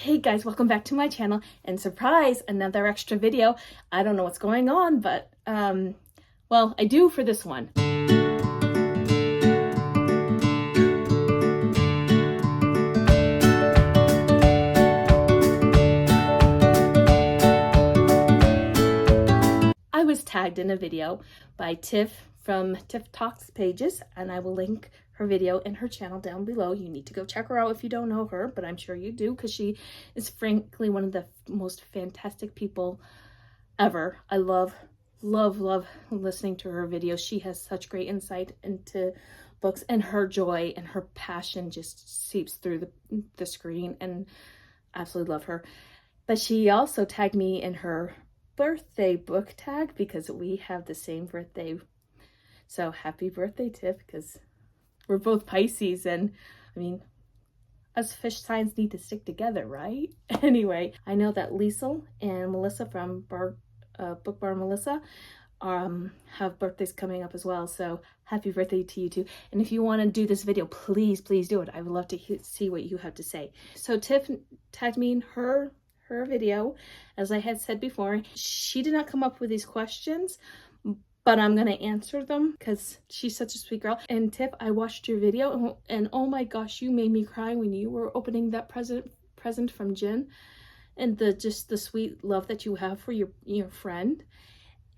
Hey guys, welcome back to my channel, and surprise, another extra video. I don't know what's going on, but well, I do for this one. I was tagged in a video by Tiff from Tiff Talks Pages, and I will link her video and her channel down below. You need to go check her out if you don't know her, but I'm sure you do because she is frankly one of the most fantastic people ever. I love listening to her videos. She has such great insight into books, and her joy and her passion just seeps through the screen, and I absolutely love her. But she also tagged me in her birthday book tag because we have the same birthday. So happy birthday, Tiff, because we're both Pisces, and I mean, us fish signs need to stick together, right? Anyway, I know that Liezl and Melissa from Book Bar Melissa have birthdays coming up as well, so happy birthday to you too. And if you want to do this video, please do it. I would love to see what you have to say. So Tiff tagged me in her video. As I had said before, she did not come up with these questions, but I'm gonna answer them because she's such a sweet girl. And Tiff, I watched your video, and oh my gosh, you made me cry when you were opening that present from Jenn, and just the sweet love that you have for your friend,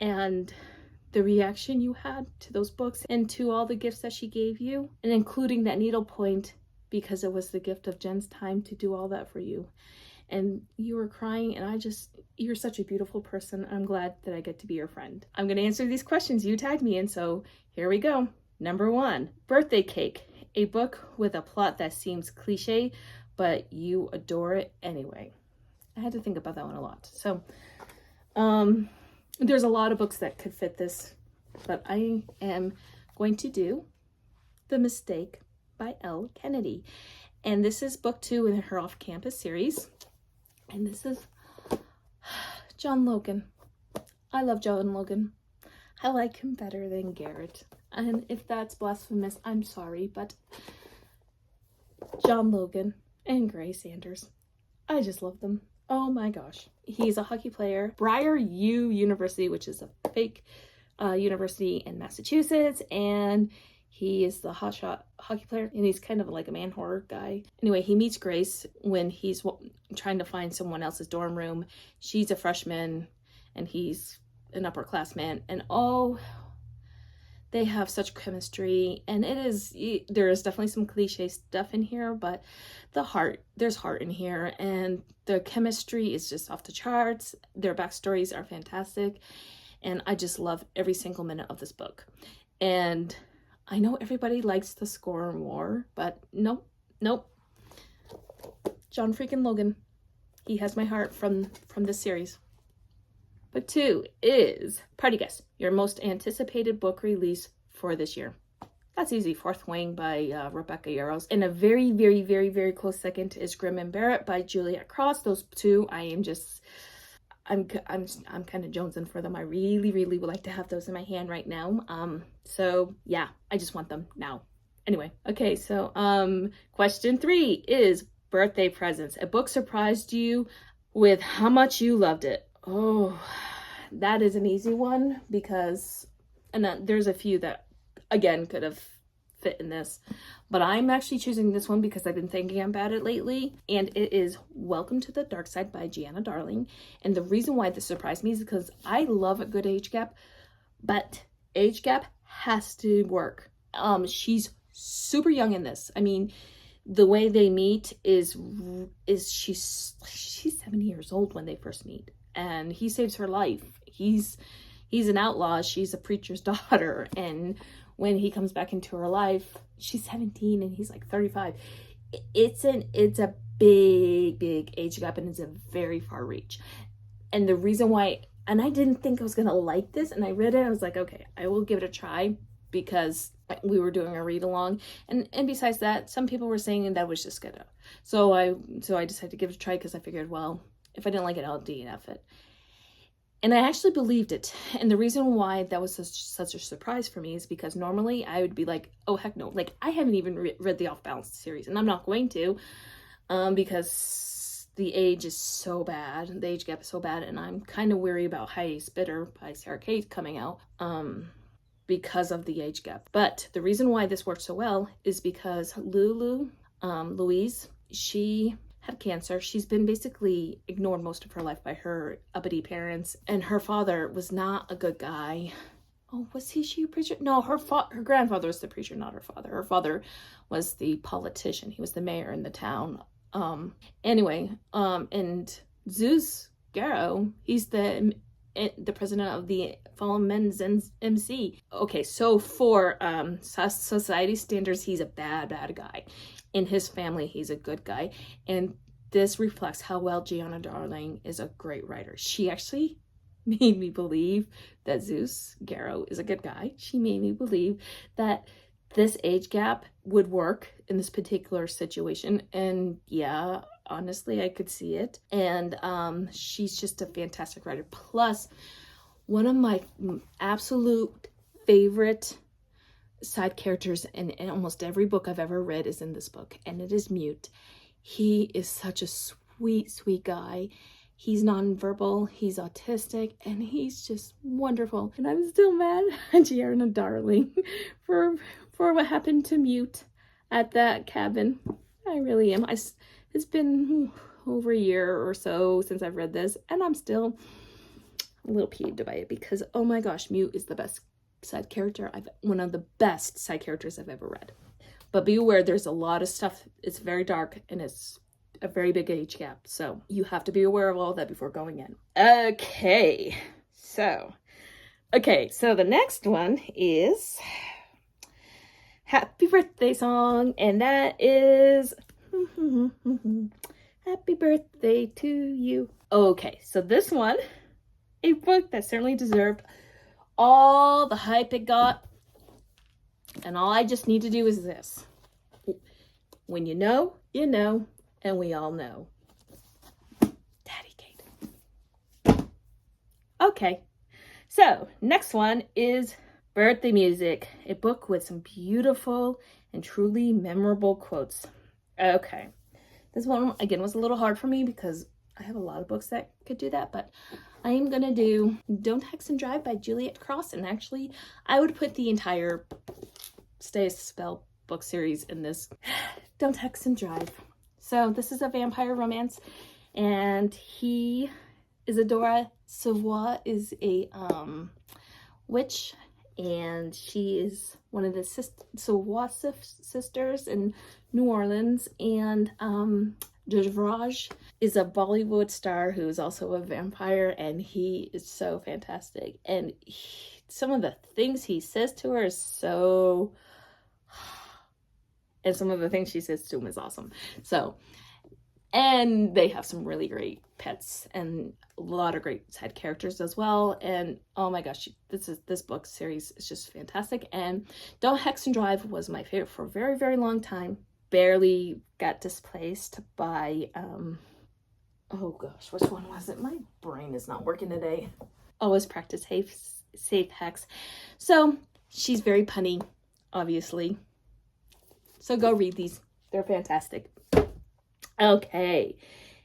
and the reaction you had to those books and to all the gifts that she gave you, and including that needlepoint because it was the gift of Jenn's time to do all that for you. And you were crying, and you're such a beautiful person. I'm glad that I get to be your friend. I'm gonna answer these questions you tagged me in, so here we go. Number 1, Birthday Cake, a book with a plot that seems cliche, but you adore it anyway. I had to think about that one a lot. So, there's a lot of books that could fit this, but I am going to do The Mistake by L. Kennedy. And this is book 2 in her off-campus series. And this is John Logan. I love John Logan. I like him better than Garrett. And if that's blasphemous, I'm sorry, but John Logan and Gray Sanders, I just love them. Oh my gosh. He's a hockey player. Briar U University, which is a fake university in Massachusetts, and he is the hotshot hockey player, and he's kind of like a man horror guy. Anyway, he meets Grace when he's trying to find someone else's dorm room. She's a freshman, and he's an upperclassman, and oh, they have such chemistry. And there is definitely some cliche stuff in here, but there's heart in here, and the chemistry is just off the charts. Their backstories are fantastic, and I just love every single minute of this book. And I know everybody likes the score more, but nope. John freaking Logan. He has my heart from this series. Book 2 is, party guess, your most anticipated book release for this year. That's easy. Fourth Wing by Rebecca Yarros. And a very close second is Grim and Barrett by Juliet Cross. Those two, I'm kind of jonesing for them. I really would like to have those in my hand right now. So yeah, I just want them now. Anyway, okay, so question 3 is birthday presents. A book surprised you with how much you loved it. Oh, that is an easy one because, there's a few that again could have fit in this, but I'm actually choosing this one because I've been thinking about it lately, and it is Welcome to the Dark Side by Gianna Darling. And the reason why this surprised me is because I love a good age gap, but age gap has to work. She's super young in this. I mean, the way they meet is she's 7 years old when they first meet, and he saves her life. He's an outlaw. She's a preacher's daughter, and when he comes back into her life, she's 17 and he's like 35. It's a big age gap, and it's a very far reach. And the reason why, and I didn't think I was gonna like this, and I read it, I was like, okay, I will give it a try because we were doing a read along, and besides that, some people were saying that was just good. So I decided to give it a try because I figured, well, if I didn't like it, I'll DNF it. And I actually believed it. And the reason why that was such a surprise for me is because normally I would be like, oh, heck no. Like, I haven't even read the Off Balance series, and I'm not going to, because the age is so bad. The age gap is so bad, and I'm kind of weary about Highest Bidder by Sarah Kate coming out because of the age gap. But the reason why this works so well is because Louise, she had cancer. She's been basically ignored most of her life by her uppity parents, and her father was not a good guy. Oh, was she a preacher? No, her grandfather was the preacher, not her father. Her father was the politician. He was the mayor in the town. And Zeus Garrow, he's the president of the Fallen Men's MC. Okay, so for society standards, he's a bad guy. In his family, he's a good guy. And this reflects how well Gianna Darling is a great writer. She actually made me believe that Zeus Garrow is a good guy. She made me believe that this age gap would work in this particular situation. And yeah, honestly, I could see it. And she's just a fantastic writer. Plus, one of my absolute favorite side characters in almost every book I've ever read is in this book, and it is Mute. He is such a sweet guy. He's nonverbal, he's autistic, and he's just wonderful. And I'm still mad at Gianna Darling for what happened to Mute at that cabin. I really am. It's been over a year or so since I've read this, and I'm still a little peeved by it because, oh my gosh, Mute is the best side character. One of the best side characters I've ever read. But be aware, there's a lot of stuff. It's very dark, and it's a very big age gap. So you have to be aware of all that before going in. Okay, so the next one is Happy Birthday Song, and that is Happy Birthday to You. Okay, so this one, a book that certainly deserved all the hype it got, and all I just need to do is this. When you know, you know, and we all know. Daddy Kate. Okay, so next one is Birthday Music, a book with some beautiful and truly memorable quotes. Okay, this one again was a little hard for me because I have a lot of books that could do that, but I am gonna do Don't Hex and Drive by Juliet Cross, and actually I would put the entire Stay a Spell book series in this. Don't Hex and Drive. So this is a vampire romance, and Isadora Savoy is a witch, and she is one of the Savoy sisters in New Orleans, and Devraj is a Bollywood star who is also a vampire, and he is so fantastic. And some of the things he says to her is so... And some of the things she says to him is awesome. So, and they have some really great pets and a lot of great side characters as well. And oh my gosh, this book series is just fantastic. And Don't Hex and Drive was my favorite for a very, very long time. Barely got displaced by, oh gosh, which one was it? My brain is not working today. Always practice safe hex. So she's very punny, obviously. So go read these. They're fantastic. Okay.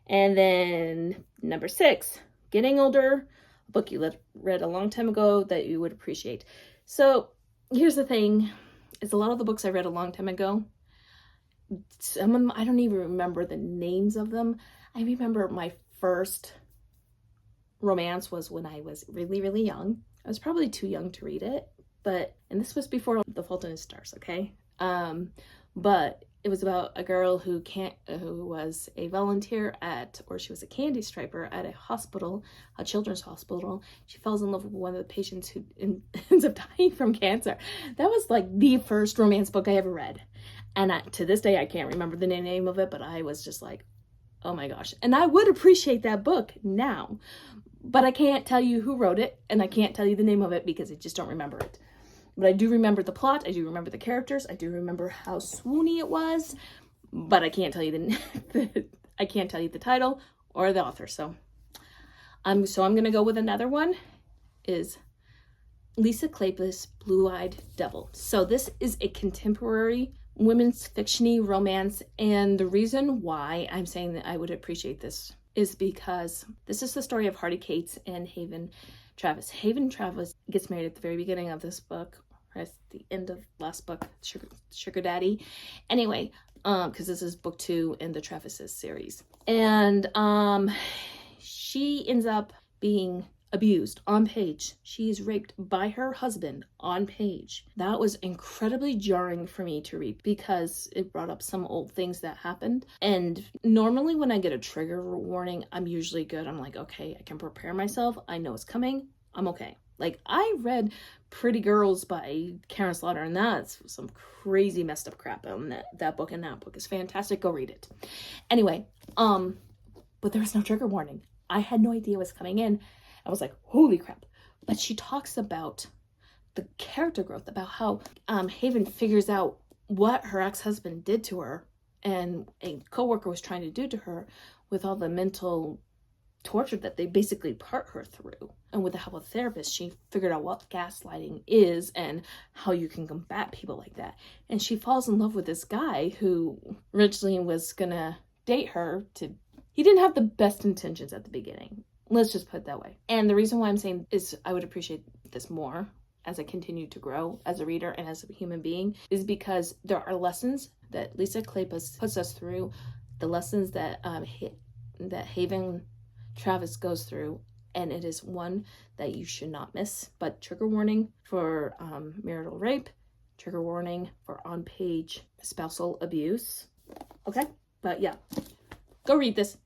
And then number 6, Getting Older, a book you read a long time ago that you would appreciate. So here's the thing, is a lot of the books I read a long time ago, some of them, I don't even remember the names of them. I remember my first romance was when I was really, really young. I was probably too young to read it, and this was before The Fault in His Stars, okay? But it was about a girl who was a volunteer she was a candy striper at a hospital, a children's hospital. She falls in love with one of the patients who ends up dying from cancer. That was like the first romance book I ever read. And to this day, I can't remember the name of it, but I was just like, oh my gosh. And I would appreciate that book now, but I can't tell you who wrote it, and I can't tell you the name of it because I just don't remember it. But I do remember the plot, I do remember the characters, I do remember how swoony it was, but I can't tell you I can't tell you the title or the author. So I'm gonna go with another one, is Lisa Kleypas' Blue-Eyed Devil. So this is a contemporary women's fiction-y romance. And the reason why I'm saying that I would appreciate this is because this is the story of Hardy Cates and Haven Travis. Haven Travis gets married at the very beginning of this book, or at the end of last book, Sugar Daddy. Anyway, because this is book 2 in the Travis's series. And she ends up being abused on page. She's raped by her husband on page. That was incredibly jarring for me to read because it brought up some old things that happened. And normally when I get a trigger warning, I'm usually good. I'm like, okay, I can prepare myself. I know it's coming. I'm okay. Like, I read Pretty Girls by Karen Slaughter, and that's some crazy messed up crap on that book, and that book is fantastic. Go read it. Anyway, but there was no trigger warning. I had no idea what was coming in. I was like, holy crap. But she talks about the character growth, about how Haven figures out what her ex-husband did to her and a coworker was trying to do to her with all the mental torture that they basically put her through. And with the help of a therapist, she figured out what gaslighting is and how you can combat people like that. And she falls in love with this guy who originally was gonna date her. He didn't have the best intentions at the beginning. Let's just put it that way. And the reason why I'm saying is I would appreciate this more as I continue to grow as a reader and as a human being is because there are lessons that Liezl puts us through, the lessons that that Haven Travis goes through, and it is one that you should not miss. But trigger warning for marital rape, trigger warning for on-page spousal abuse. Okay? But yeah, go read this.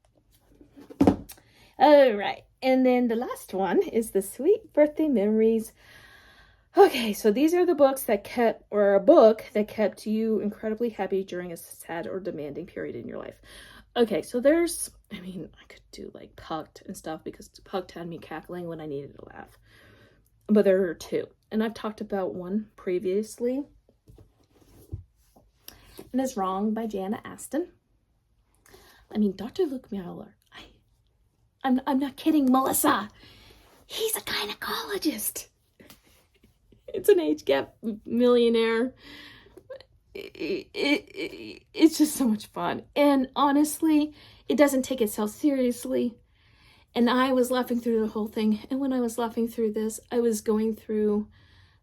All right, and then the last one is the Sweet Birthday Memories. Okay, so these are the books that a book that kept you incredibly happy during a sad or demanding period in your life. Okay, so I could do like Pucked and stuff because Pucked had me cackling when I needed to laugh. But there are 2, and I've talked about one previously. And it's Wrong by Jana Aston. Dr. Luke Mauler. I'm not kidding, Melissa. He's a gynecologist. It's an age gap millionaire. It's just so much fun. And honestly, it doesn't take itself seriously. And I was laughing through the whole thing. And when I was laughing through this, I was going through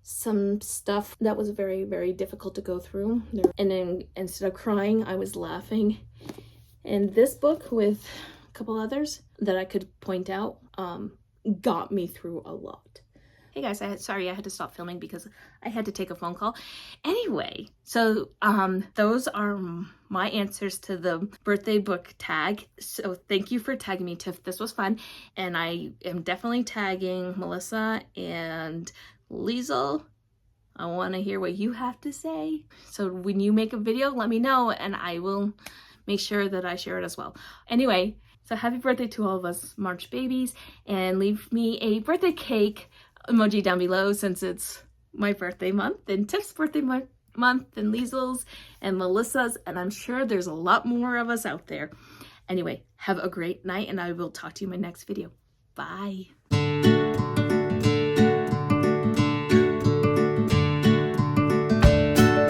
some stuff that was very, very difficult to go through. And then instead of crying, I was laughing. And this book with a couple others that I could point out got me through a lot. Hey guys, sorry I had to stop filming because I had to take a phone call. Anyway, so those are my answers to the birthday book tag. So thank you for tagging me, Tiff. This was fun. And I am definitely tagging Melissa and Liezl. I want to hear what you have to say. So when you make a video, let me know and I will make sure that I share it as well. Anyway, so happy birthday to all of us March babies, and leave me a birthday cake emoji down below since it's my birthday month and Tiff's birthday month and Liezl's and Melissa's, and I'm sure there's a lot more of us out there. Anyway, have a great night and I will talk to you in my next video. Bye.